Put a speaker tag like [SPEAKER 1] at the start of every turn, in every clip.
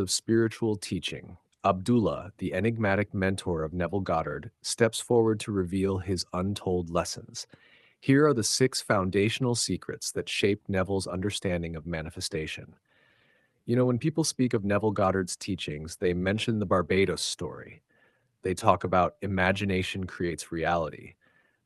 [SPEAKER 1] of spiritual teaching, Abdullah, the enigmatic mentor of Neville Goddard, steps forward to reveal his untold lessons. Here are the 6 foundational secrets that shaped Neville's understanding of manifestation. When people speak of Neville Goddard's teachings, they mention the Barbados story. They talk about imagination creates reality.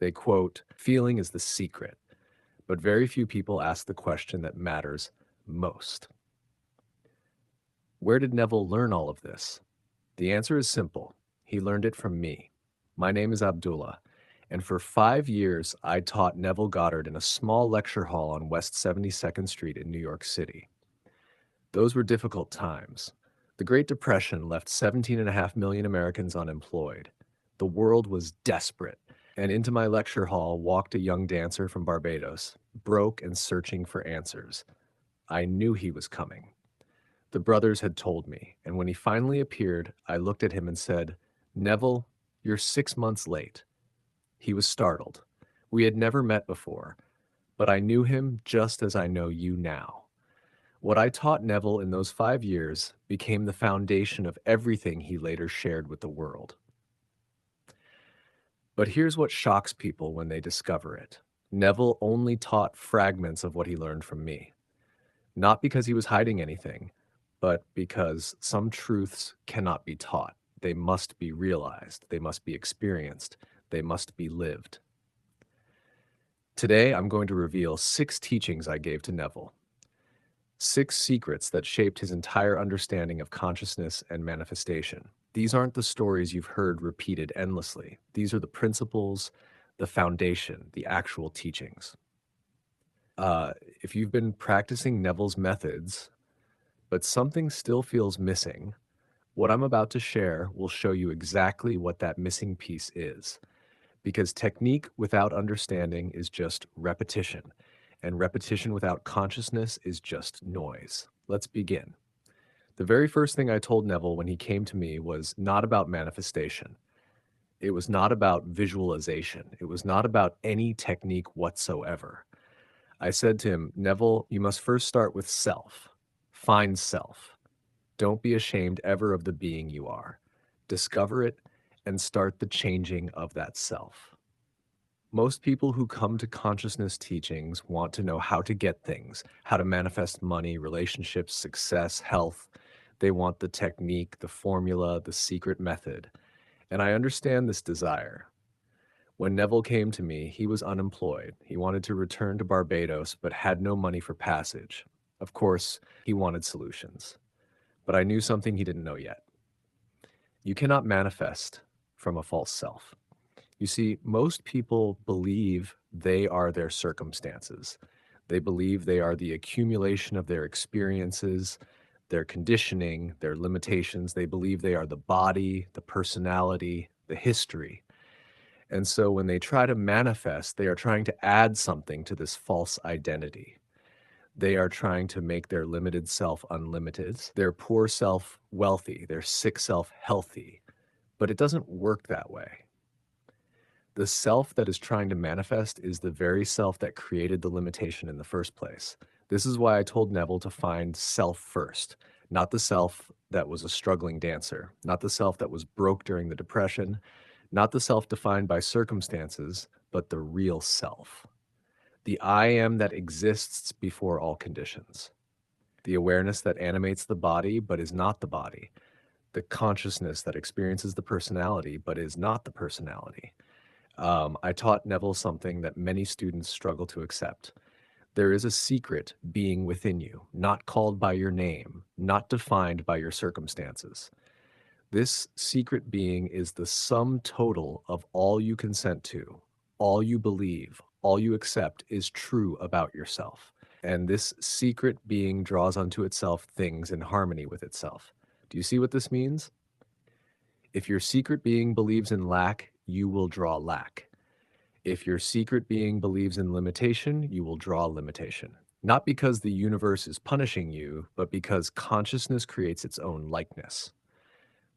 [SPEAKER 1] They quote, feeling is the secret. But very few people ask the question that matters most. Where did Neville learn all of this? The answer is simple. He learned it from me. My name is Abdullah, and for 5 years I taught Neville Goddard in a small lecture hall on West 72nd Street in New York City. Those were difficult times. The Great Depression left 17.5 million Americans unemployed. The world was desperate, and into my lecture hall walked a young dancer from Barbados, broke and searching for answers. I knew he was coming. The brothers had told me, and when he finally appeared, I looked at him and said, "Neville, you're 6 months late." He was startled. We had never met before, but I knew him just as I know you now. What I taught Neville in those 5 years became the foundation of everything he later shared with the world. But here's what shocks people when they discover it. Neville only taught fragments of what he learned from me. Not because he was hiding anything, but because some truths cannot be taught. They must be realized. They must be experienced. They must be lived. Today, I'm going to reveal 6 teachings I gave to Neville. 6 secrets that shaped his entire understanding of consciousness and manifestation. These aren't the stories you've heard repeated endlessly. These are the principles, the foundation, the actual teachings. If you've been practicing Neville's methods, but something still feels missing, what I'm about to share will show you exactly what that missing piece is. Because technique without understanding is just repetition, and repetition without consciousness is just noise. Let's begin. The very first thing I told Neville when he came to me was not about manifestation. It was not about visualization. It was not about any technique whatsoever. I said to him, "Neville, you must first start with self. Find self. Don't be ashamed ever of the being you are. Discover it and start the changing of that self." Most people who come to consciousness teachings want to know how to get things, how to manifest money, relationships, success, health. They want the technique, the formula, the secret method. And I understand this desire. When Neville came to me, he was unemployed. He wanted to return to Barbados, but had no money for passage. Of course, he wanted solutions. But I knew something he didn't know yet. You cannot manifest from a false self. You see, most people believe they are their circumstances. They believe they are the accumulation of their experiences, their conditioning, their limitations. They believe they are the body, the personality, the history. And so when they try to manifest, they are trying to add something to this false identity. They are trying to make their limited self unlimited, their poor self wealthy, their sick self healthy. But it doesn't work that way. The self that is trying to manifest is the very self that created the limitation in the first place. This is why I told Neville to find self first, not the self that was a struggling dancer, not the self that was broke during the Depression, not the self defined by circumstances, but the real self. The I am that exists before all conditions. The awareness that animates the body but is not the body. The consciousness that experiences the personality but is not the personality. I taught Neville something that many students struggle to accept. There is a secret being within you, not called by your name, not defined by your circumstances. This secret being is the sum total of all you consent to, all you believe, all you accept is true about yourself. And this secret being draws unto itself things in harmony with itself. Do you see what this means? If your secret being believes in lack, you will draw lack. If your secret being believes in limitation, you will draw limitation. Not because the universe is punishing you, but because consciousness creates its own likeness.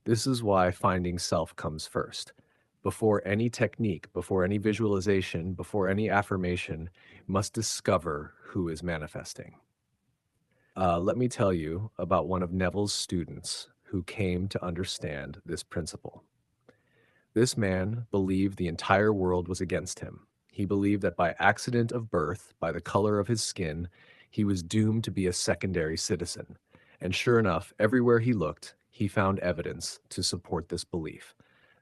[SPEAKER 1] This is why finding self comes first. Before any technique, before any visualization, before any affirmation, you must discover who is manifesting. Let me tell you about one of Neville's students who came to understand this principle. This man believed the entire world was against him. He believed that by accident of birth, by the color of his skin, he was doomed to be a secondary citizen. And sure enough, everywhere he looked, he found evidence to support this belief.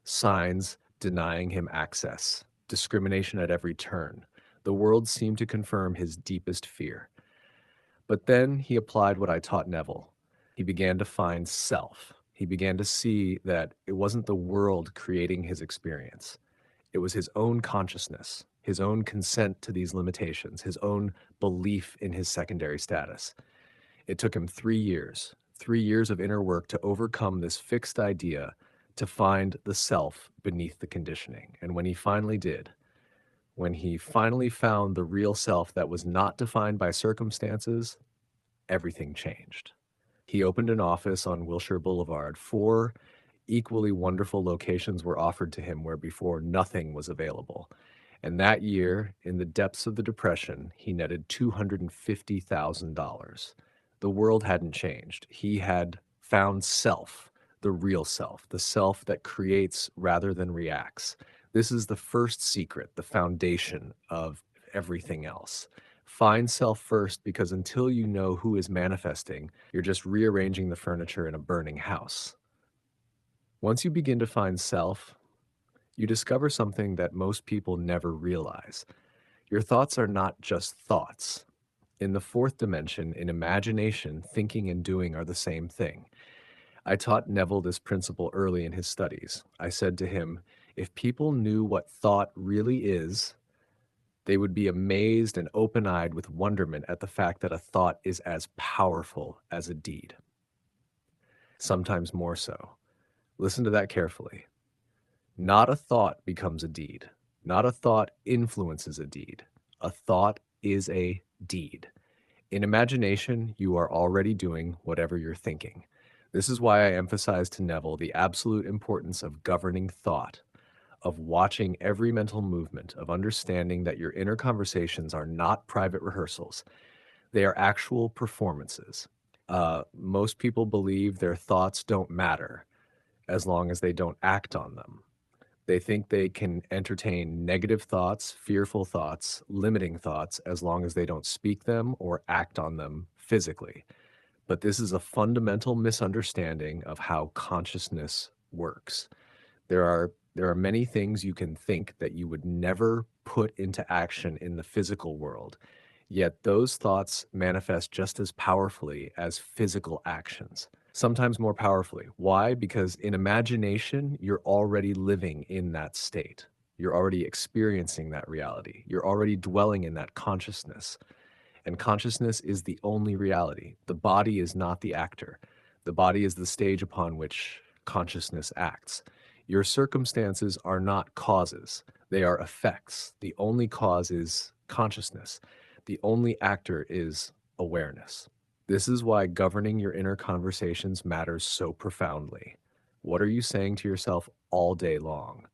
[SPEAKER 1] Signs denying him access, discrimination at every turn. The world seemed to confirm his deepest fear. But then he applied what I taught Neville. He began to find self. He began to see that it wasn't the world creating his experience. It was his own consciousness, his own consent to these limitations, his own belief in his secondary status. It took him 3 years of inner work to overcome this fixed idea, to find the self beneath the conditioning. And when he finally did, when he finally found the real self that was not defined by circumstances, everything changed. He opened an office on Wilshire Boulevard. 4 equally wonderful locations were offered to him where before nothing was available. And that year, in the depths of the Depression, he netted $250,000. The world hadn't changed. He had found self, the real self, the self that creates rather than reacts. This is the first secret, the foundation of everything else. Find self first, because until you know who is manifesting, you're just rearranging the furniture in a burning house. Once you begin to find self, you discover something that most people never realize. Your thoughts are not just thoughts. In the fourth dimension, in imagination, thinking and doing are the same thing. I taught Neville this principle early in his studies. I said to him, if people knew what thought really is, they would be amazed and open-eyed with wonderment at the fact that a thought is as powerful as a deed. Sometimes more so. Listen to that carefully. Not a thought becomes a deed. Not a thought influences a deed. A thought is a deed. In imagination, you are already doing whatever you're thinking. This is why I emphasize to Neville the absolute importance of governing thought, of watching every mental movement, of understanding that your inner conversations are not private rehearsals. They are actual performances. Most people believe their thoughts don't matter as long as they don't act on them. They think they can entertain negative thoughts, fearful thoughts, limiting thoughts, as long as they don't speak them or act on them physically. But this is a fundamental misunderstanding of how consciousness works. There are many things you can think that you would never put into action in the physical world, yet those thoughts manifest just as powerfully as physical actions, sometimes more powerfully. Why? Because in imagination, you're already living in that state. You're already experiencing that reality. You're already dwelling in that consciousness. And consciousness is the only reality. The body is not the actor. The body is the stage upon which consciousness acts. Your circumstances are not causes, they are effects. The only cause is consciousness. The only actor is awareness. This is why governing your inner conversations matters so profoundly. What are you saying to yourself all day long?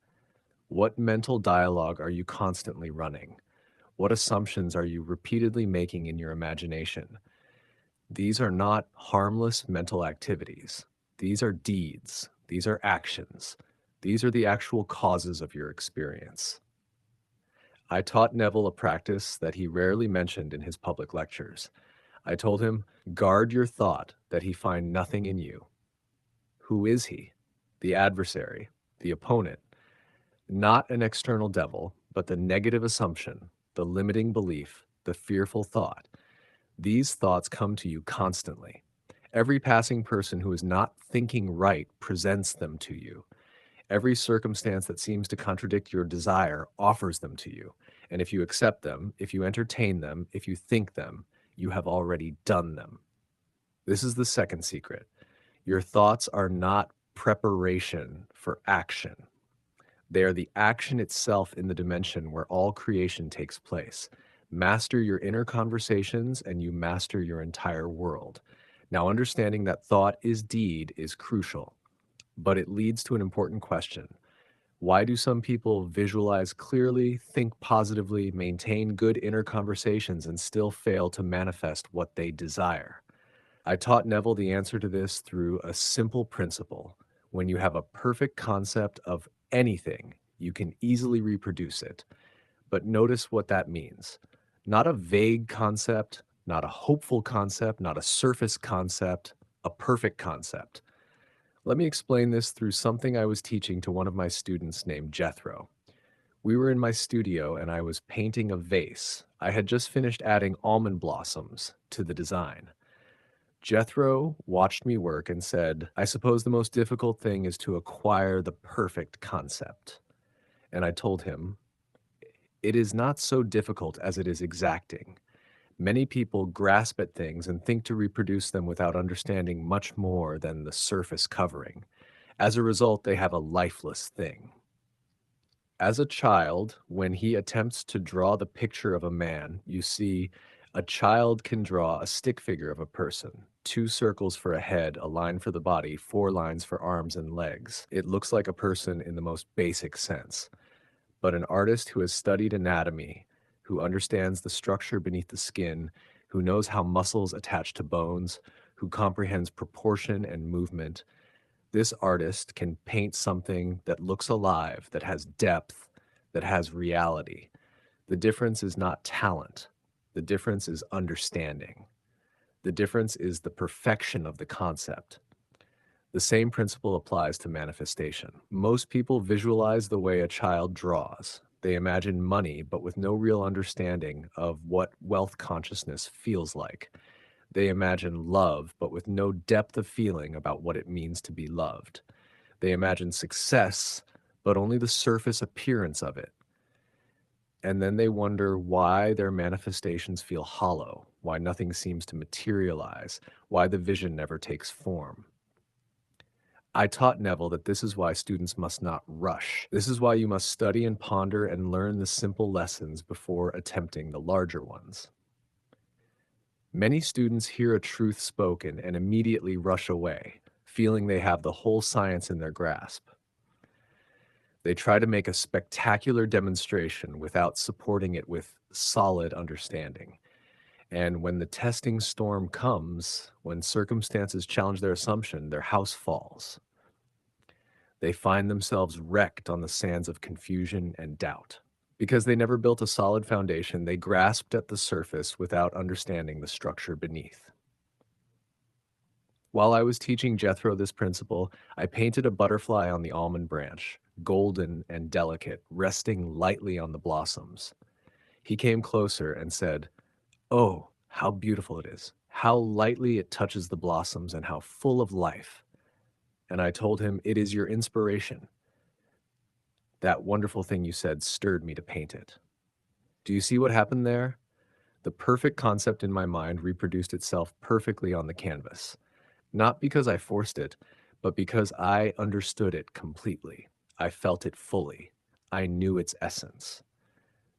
[SPEAKER 1] What mental dialogue are you constantly running? What assumptions are you repeatedly making in your imagination? These are not harmless mental activities. These are deeds. These are actions. These are the actual causes of your experience. I taught Neville a practice that he rarely mentioned in his public lectures. I told him, guard your thought that he find nothing in you. Who is he? The adversary, the opponent. Not an external devil, but the negative assumption, the limiting belief, the fearful thought. These thoughts come to you constantly. Every passing person who is not thinking right presents them to you. Every circumstance that seems to contradict your desire offers them to you. And if you accept them, if you entertain them, if you think them, you have already done them. This is the second secret. Your thoughts are not preparation for action. They are the action itself in the dimension where all creation takes place. Master your inner conversations and you master your entire world. Now, understanding that thought is deed is crucial, but it leads to an important question. Why do some people visualize clearly, think positively, maintain good inner conversations, and still fail to manifest what they desire? I taught Neville the answer to this through a simple principle. When you have a perfect concept of anything, you can easily reproduce it. But notice what that means. Not a vague concept, not a hopeful concept, not a surface concept, a perfect concept. Let me explain this through something I was teaching to one of my students named Jethro. We were in my studio and I was painting a vase. I had just finished adding almond blossoms to the design. Jethro watched me work and said, "I suppose the most difficult thing is to acquire the perfect concept." And I told him, "It is not so difficult as it is exacting. Many people grasp at things and think to reproduce them without understanding much more than the surface covering. As a result, they have a lifeless thing." As a child, when he attempts to draw the picture of a man, you see, a child can draw a stick figure of a person. Two circles for a head, a line for the body, four lines for arms and legs. It looks like a person in the most basic sense. But an artist who has studied anatomy, who understands the structure beneath the skin, who knows how muscles attach to bones, who comprehends proportion and movement, this artist can paint something that looks alive, that has depth, that has reality. The difference is not talent. The difference is understanding. The difference is the perfection of the concept. The same principle applies to manifestation. Most people visualize the way a child draws. They imagine money, but with no real understanding of what wealth consciousness feels like. They imagine love, but with no depth of feeling about what it means to be loved. They imagine success, but only the surface appearance of it. And then they wonder why their manifestations feel hollow, why nothing seems to materialize, why the vision never takes form. I taught Neville that this is why students must not rush. This is why you must study and ponder and learn the simple lessons before attempting the larger ones. Many students hear a truth spoken and immediately rush away, feeling they have the whole science in their grasp. They try to make a spectacular demonstration without supporting it with solid understanding. And when the testing storm comes, when circumstances challenge their assumption, their house falls. They find themselves wrecked on the sands of confusion and doubt. Because they never built a solid foundation, they grasped at the surface without understanding the structure beneath. While I was teaching Jethro this principle, I painted a butterfly on the almond branch, golden and delicate, resting lightly on the blossoms. He came closer and said, "Oh, how beautiful it is! How lightly it touches the blossoms and how full of life." And I told him, "It is your inspiration. That wonderful thing you said stirred me to paint it." Do you see what happened there? The perfect concept in my mind reproduced itself perfectly on the canvas. Not because I forced it, but because I understood it completely. I felt it fully. I knew its essence.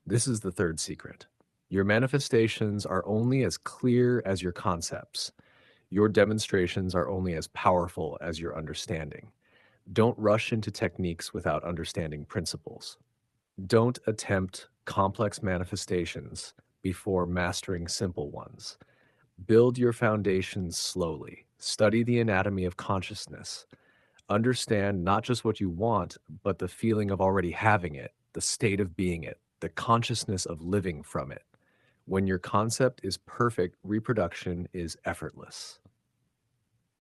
[SPEAKER 1] This is the third secret. Your manifestations are only as clear as your concepts. Your demonstrations are only as powerful as your understanding. Don't rush into techniques without understanding principles. Don't attempt complex manifestations before mastering simple ones. Build your foundations slowly. Study the anatomy of consciousness. Understand not just what you want, but the feeling of already having it, the state of being it, the consciousness of living from it. When your concept is perfect, reproduction is effortless.